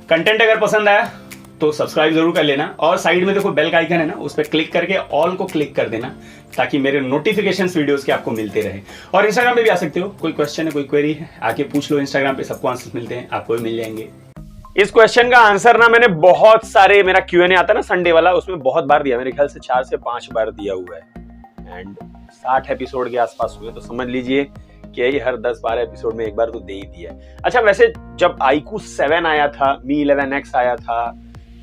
Content अगर पसंद आया तो सब्सक्राइब जरूर कर लेना और साइड में देखो बेल का आइकन है ना, उस पर क्लिक करके ऑल को क्लिक कर देना ताकि मेरे नोटिफिकेशंस वीडियोस के आपको मिलते रहे। और इंस्टाग्राम पे भी आ सकते हो, कोई क्वेश्चन है कोई क्वेरी है आके पूछ लो, इंस्टाग्राम पे सबको आंसर मिलते हैं, आपको भी मिल जाएंगे। इस क्वेश्चन का आंसर ना मैंने बहुत सारे, मेरा Q&A आता है ना संडे वाला, उसमें बहुत बार दिया, मेरे ख्याल से 4 से 5 बार दिया हुआ है एंड 60 एपिसोड के आसपास हुए, तो समझ लीजिए कि यही हर 10-12 एपिसोड में एक बार तो दे ही दिया है। अच्छा, वैसे जब iQOO 7 आया था, Mi 11X आया था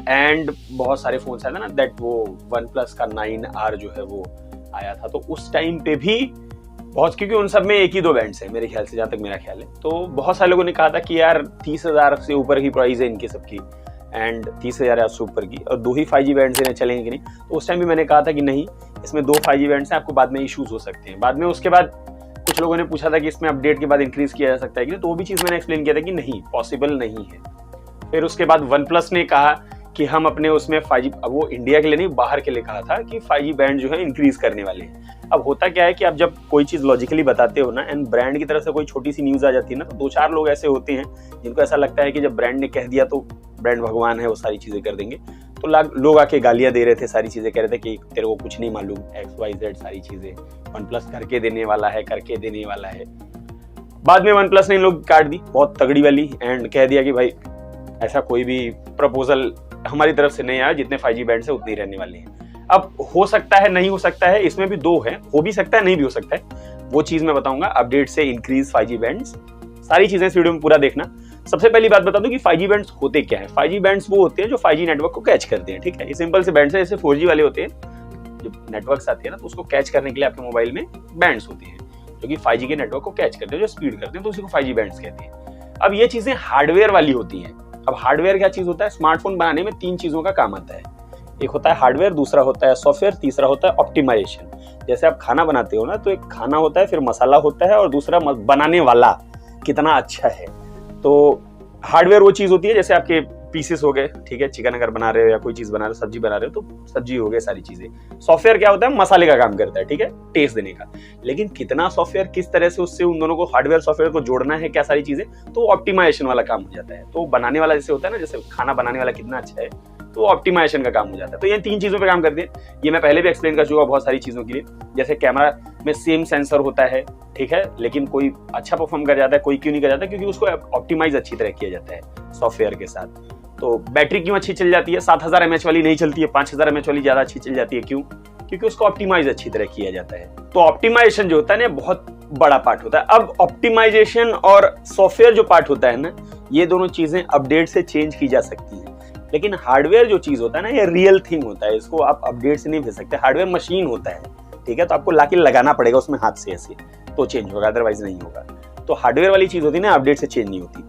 एंड बहुत सारे फोन्स आए थे ना, दैट वो OnePlus का 9R जो है वो आया था, तो उस टाइम पे भी बहुत, क्योंकि उन सब में एक ही 2 बैंड्स है मेरे ख्याल से, जहां तक मेरा ख्याल है, तो बहुत सारे लोगों ने कहा था कि यार 30,000 से ऊपर की प्राइस है इनकी सबकी एंड 30,000 से ऊपर की, और 2 ही 5G बैंड्स इन्हें चलेंगे कि नहीं। तो उस टाइम भी मैंने कहा था कि नहीं, इसमें 2 5G बैंड्स हैं, आपको बाद में इशूज हो सकते हैं। बाद में उसके बाद कुछ लोगों ने पूछा था कि इसमें अपडेट के बाद इंक्रीज किया जा सकता है कि नहीं, तो वो भी चीज़ मैंने एक्सप्लेन किया था कि नहीं, पॉसिबल नहीं है। फिर उसके बाद OnePlus ने कहा कि हम अपने उसमें 5G, अब वो इंडिया के लिए नहीं बाहर के लिए कहा था कि 5G बैंड जो है इंक्रीज करने वाले हैं। अब होता क्या है कि आप जब कोई चीज़ लॉजिकली बताते हो ना एंड ब्रांड की तरफ से कोई छोटी सी न्यूज़ आ जाती है ना, तो 2-4 लोग ऐसे होते हैं जिनको ऐसा लगता है कि जब ब्रांड ने कह दिया तो ब्रांड भगवान है, वो सारी चीज़ें कर देंगे। तो लोग आके गालियाँ दे रहे थे, सारी चीज़ें कह रहे थे कि तेरे को कुछ नहीं मालूम, XYZ सारी चीज़ें, OnePlus करके देने वाला है, करके देने वाला है। बाद में OnePlus ने इन लोग काट दी बहुत तगड़ी वाली एंड कह दिया कि भाई ऐसा कोई भी प्रपोजल हमारी तरफ से नहीं आया, जितने 5G बैंड से उतने ही रहने वाले हैं। अब हो सकता है, नहीं हो सकता है, इसमें भी 2 है, हो भी सकता है, नहीं भी हो सकता है, वो चीज मैं बताऊंगा। अपडेट से इंक्रीज 5G बैंड्स, सारी चीजें इस वीडियो में पूरा देखना। सबसे पहली बात बता दूं कि 5G बैंड्स होते क्या है। 5G बैंड्स वो होते हैं जो 5G नेटवर्क को कैच करते हैं, ठीक है। ये सिंपल से बैंड्स है, जैसे 4G वाले होते हैं, जब नेटवर्क्स आते हैं ना तो उसको कैच करने के लिए आपके मोबाइल में बैंड्स होते हैं जो कि 5G के नेटवर्क को कैच करते हैं, जो स्पीड करते हैं, तो उसी को 5G बैंड्स कहते हैं। अब ये चीजें हार्डवेयर वाली होती हैं। अब हार्डवेयर क्या चीज होता है? स्मार्टफोन बनाने में 3 चीजों का काम आता है। एक होता है हार्डवेयर, दूसरा होता है सॉफ्टवेयर, तीसरा होता है ऑप्टिमाइजेशन। जैसे आप खाना बनाते हो ना, तो एक खाना होता है, फिर मसाला होता है, और दूसरा बनाने वाला कितना अच्छा है। तो हार्डवेयर वो चीज होती है जैसे आपके पीसेस हो गए, ठीक है, चिकन अगर बना रहे हो या कोई चीज बना रहे हो, सब्जी बना रहे हो तो सब्जी हो गए, सारी चीजें। सॉफ्टवेयर क्या होता है? मसाले का काम करता है, ठीक है, टेस्ट देने का। लेकिन कितना सॉफ्टवेयर, किस तरह से उससे उन दोनों को, हार्डवेयर सॉफ्टवेयर को जोड़ना है, क्या सारी चीजें, तो ऑप्टिमाइजेशन वाला काम हो जाता है। तो बनाने वाला जैसे होता है ना, जैसे खाना बनाने वाला कितना अच्छा है, तो ऑप्टिमाइजेशन का काम हो जाता है। तो ये 3 चीजों पे काम करते हैं। ये मैं पहले भी एक्सप्लेन कर चुका बहुत सारी चीजों के लिए। जैसे कैमरा में सेम सेंसर होता है, ठीक है, लेकिन कोई अच्छा परफॉर्म कर जाता है, कोई क्यों नहीं कर जाता? क्योंकि उसको ऑप्टिमाइज अच्छी तरह किया जाता है सॉफ्टवेयर के साथ। तो बैटरी क्यों अच्छी चल जाती है? 7000 mAh वाली नहीं चलती है, 5000 mAh वाली ज्यादा अच्छी चल जाती है। क्यों? क्योंकि उसको ऑप्टिमाइज अच्छी तरह किया जाता है। तो ऑप्टिमाइजेशन जो होता है ना, बहुत बड़ा पार्ट होता है। अब ऑप्टिमाइजेशन और सॉफ्टवेयर जो पार्ट होता है ना, ये दोनों चीजें अपडेट से चेंज की जा सकती हैं। लेकिन हार्डवेयर जो चीज होता है ना, ये रियल थिंग होता है, इसको आप अपडेट से नहीं भेज सकते। हार्डवेयर मशीन होता है, ठीक है, तो आपको लाके लगाना पड़ेगा उसमें हाथ से, ऐसे तो चेंज होगा, अदरवाइज नहीं होगा। तो हार्डवेयर वाली चीज होती है ना, अपडेट से चेंज नहीं होती।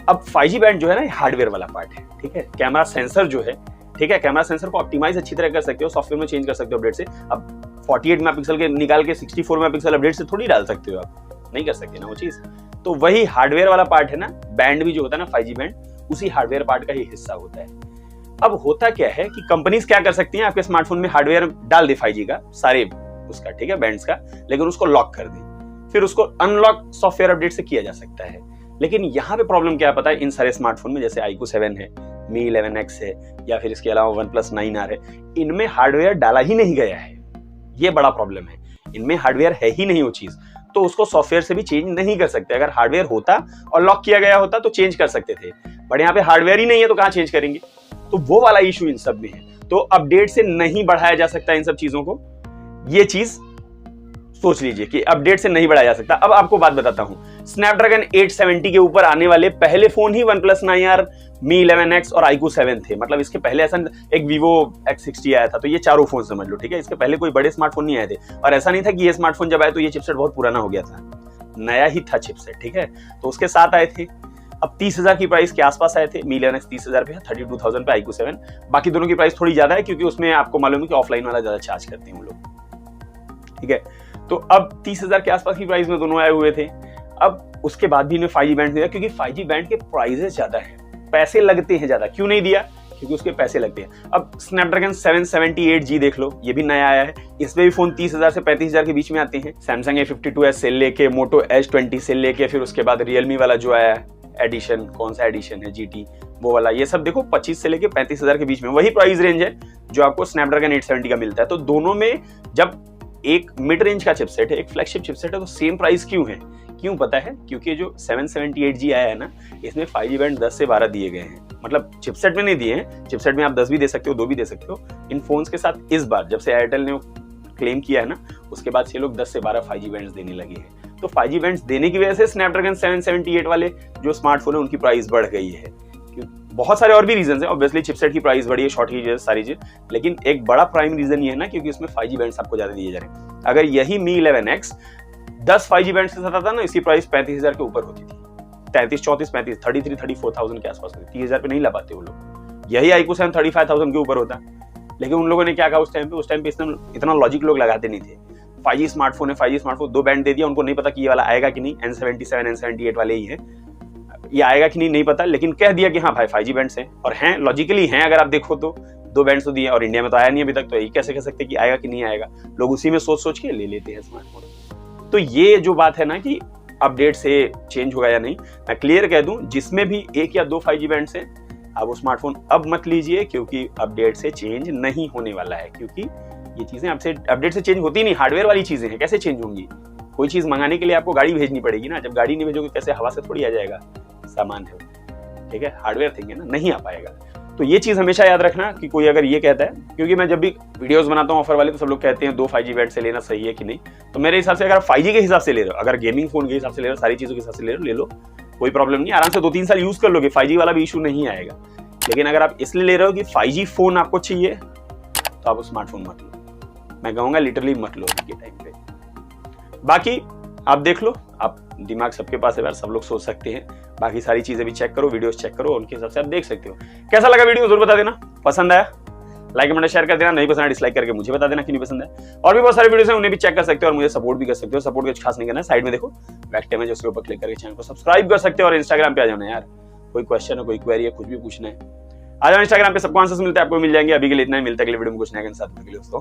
अब 5G बैंड जो है ना, हार्डवेयर वाला पार्ट है, ठीक है। कैमरा सेंसर जो है, ठीक है, कैमरा सेंसर को ऑप्टिमाइज अच्छी तरह कर सकते हो, सॉफ्टवेयर में चेंज कर सकते हो अपडेट से। अब 48 मेगापिक्सल के निकाल के 64 मेगापिक्सल अपडेट से थोड़ी डाल सकते हो, आप नहीं कर सकते ना वो चीज। तो वही हार्डवेयर वाला पार्ट है ना, बैंड भी जो होता है ना 5G बैंड, उसी हार्डवेयर पार्ट का ही हिस्सा होता है। अब होता क्या है कि कंपनीज क्या कर सकती हैं, आपके स्मार्टफोन में हार्डवेयर डाल दे 5G का, सारे उसका, ठीक है, बैंड्स का, लेकिन उसको लॉक कर दे, फिर उसको अनलॉक सॉफ्टवेयर अपडेट से किया जा सकता है। लेकिन यहाँ पे प्रॉब्लम क्या पता है, इन सारे स्मार्टफोन में, जैसे iQOO 7 है, Mi 11X है, या फिर इसके अलावा OnePlus 9R है, इनमें हार्डवेयर डाला ही नहीं गया है। ये बड़ा प्रॉब्लम है, इनमें हार्डवेयर है ही नहीं वो चीज, तो उसको सॉफ्टवेयर से भी चेंज नहीं कर सकते। अगर हार्डवेयर होता और लॉक किया गया होता तो चेंज कर सकते थे, बट यहाँ पे हार्डवेयर ही नहीं है तो कहाँ चेंज करेंगे? तो वो वाला इशू इन सब में है। तो अपडेट से नहीं बढ़ाया जा सकता इन सब चीजों को, ये चीज सोच लीजिए कि अपडेट से नहीं बढ़ाया जा सकता। अब आपको बात बताता हूं, स्नैपड्रैगन 870 के ऊपर आने वाले पहले फोन ही OnePlus 9R, Mi 11X और iQOO 7 थे। मतलब इसके पहले ऐसा एक Vivo X60 आया था, तो ये चारों फोन समझ लो, ठीक है। इसके पहले कोई बड़े स्मार्टफोन नहीं आए थे, और ऐसा नहीं था कि ये स्मार्टफोन जब आए तो ये चिपसेट बहुत पुराना हो गया था, नया ही था चिपसेट, ठीक है। तो उसके साथ आए थे। अब 30,000 की प्राइस के आसपास आए थे। Mi 11X 30,000 पे है, 32,000 पे iQOO 7। बाकी दोनों की प्राइस थोड़ी ज्यादा है, क्योंकि उसमें आपको मालूम है कि ऑफलाइन वाला ज्यादा चार्ज करते हैं वो लोग, ठीक है। तो अब 30,000 के आसपास की प्राइस में दोनों आए हुए थे। अब उसके बाद भी इन्हें 5G बैंड दिया, क्योंकि 5G बैंड के प्राइसेस ज्यादा है, पैसे लगते हैं ज्यादा। क्यों नहीं दिया? क्योंकि उसके पैसे लगते हैं। अब स्नैपड्रैगन 778G देख लो, ये भी नया आया है। इसमें भी फोन 30,000 से 35,000 के बीच में आते हैं। सैमसंग A52s से लेके मोटो H20 से लेके फिर उसके बाद रियलमी वाला जो आया है एडिशन, कौन सा एडिशन है, GT वो वाला, ये सब देखो 25 से लेके 35,000 के बीच में, वही प्राइस रेंज है जो आपको स्नैपड्रैगन 870 का मिलता है। तो दोनों में जब एक मिड रेंज का चिपसेट है, एक फ्लैगशिप चिपसेट है, तो सेम प्राइस क्यों है? क्यों पता है? क्योंकि जो 778G आया है ना, इसमें 5G बैंड 10 से 12 दिए गए हैं। मतलब चिपसेट में नहीं दिए हैं, चिपसेट में आप 10 भी दे सकते हो, 2 भी दे सकते हो। इन फोन्स के साथ इस बार जब से एयरटेल ने क्लेम किया है ना, उसके बाद से लोग 10 से 12 5G बैंड्स देने लगे हैं। तो 5G बैंड्स देने की वजह से स्नैपड्रैगन 778 वाले जो स्मार्टफोन है उनकी प्राइस बढ़ गई है। बहुत सारे और भी रीजन है, ऑब्वियसली चिपसेट की प्राइस बढ़ी है, शॉर्टेज सारी चीज, लेकिन एक बड़ा प्राइम रीजन ये है ना क्योंकि उसमें 5G बैंड्स आपको ज्यादा दिए जा रहे हैं। अगर यही Mi 11X 10 5G बैंड्स के साथ आता ना, इसकी प्राइस 35,000 के ऊपर होती थी, 33, 34, 35, 33, 34,000 के आसपास होती, 30,000 पे नहीं ला पाते वो लोग। यही iQOO 7 35,000 के ऊपर होता, लेकिन उन लोगों ने क्या कहा उस टाइम पे इतना लॉजिक लोग लगाते नहीं थे। 5G स्मार्टफोन है, 5G स्मार्टफोन 2 बैंड दे दिया, उनको नहीं पता कि ये वाला आएगा कि नहीं, N77 N78 वाले ही है, ये आएगा कि नहीं पता, लेकिन कह दिया कि हाँ भाई 5G बैंड्स हैं, और हैं लॉजिकली हैं। अगर आप देखो तो 2 बैंड्स तो दिए, और इंडिया में तो आया नहीं अभी तक, तो यही कैसे कह सकते कि आएगा कि नहीं आएगा। लोग उसी में सोच के ले लेते हैं स्मार्टफोन। तो ये जो बात है ना कि अपडेट से चेंज होगा या नहीं, मैं क्लियर कह दूं, जिसमें भी 1 या 2 5G बैंड्स हैं आप वो स्मार्टफोन अब मत लीजिए, क्योंकि अपडेट से चेंज नहीं होने वाला है। क्योंकि ये चीजें आपसे अपडेट से चेंज होती नहीं, हार्डवेयर वाली चीजें हैं, कैसे चेंज होंगी? कोई चीज मंगाने के लिए आपको गाड़ी भेजनी पड़ेगी ना, जब गाड़ी नहीं भेजोगे कैसे हवा से थोड़ी आ जाएगा सामान है, ठीक है, हार्डवेयर थिंग है ना, नहीं आ पाएगा। तो ये चीज हमेशा याद रखना कि कोई अगर ये कहता है, क्योंकि मैं जब भी वीडियोस बनाता हूँ ऑफर वाले, तो सब लोग कहते हैं 2 5G बैंड से लेना सही है कि नहीं। तो मेरे हिसाब से अगर आप 5G के हिसाब से ले रहे हो, अगर गेमिंग फोन के हिसाब से ले रहे हो, सारी चीजों के हिसाब से ले लो, कोई प्रॉब्लम नहीं, आराम से 2-3 साल यूज कर लोगे, 5G वाला भी इशू नहीं आएगा। लेकिन अगर आप इसलिए ले रहे हो कि 5G फोन आपको चाहिए, तो आप स्मार्टफोन मत लो, मैं कहूंगा लिटरली मत लो अभी के टाइम पे। बाकी आप देख लो, आप दिमाग सबके पास है यार, सब लोग सोच सकते हैं। बाकी सारी चीजें भी चेक करो, वीडियोस चेक करो, उनके हिसाब से आप देख सकते हो। कैसा लगा वीडियो जरूर बता देना, पसंद आया लाइक कमेंट शेयर कर देना, नहीं पसंद डिसलाइक करके मुझे बता देना कि नहीं पसंद है। और भी बहुत सारे वीडियोस हैं, उन्हें भी चेक कर सकते हो और मुझे सपोर्ट भी कर सकते हो। सपोर्ट कुछ खास नहीं करना है, साइड में देखो बैक कैम है, उसके ऊपर क्लिक करके चैनल को सब्सक्राइब कर सकते हो। और इंस्टाग्राम पे आ जाना यार, कोई क्वेश्चन है, कोई क्वेरी है, कुछ भी पूछना है, आ जाओ इंस्टाग्राम पे, सबको आंसर्स मिलते हैं, आपको मिल जाएंगे। अभी के लिए इतना ही, मिलता है अगले वीडियो में कुछ नया के साथ। दोस्तों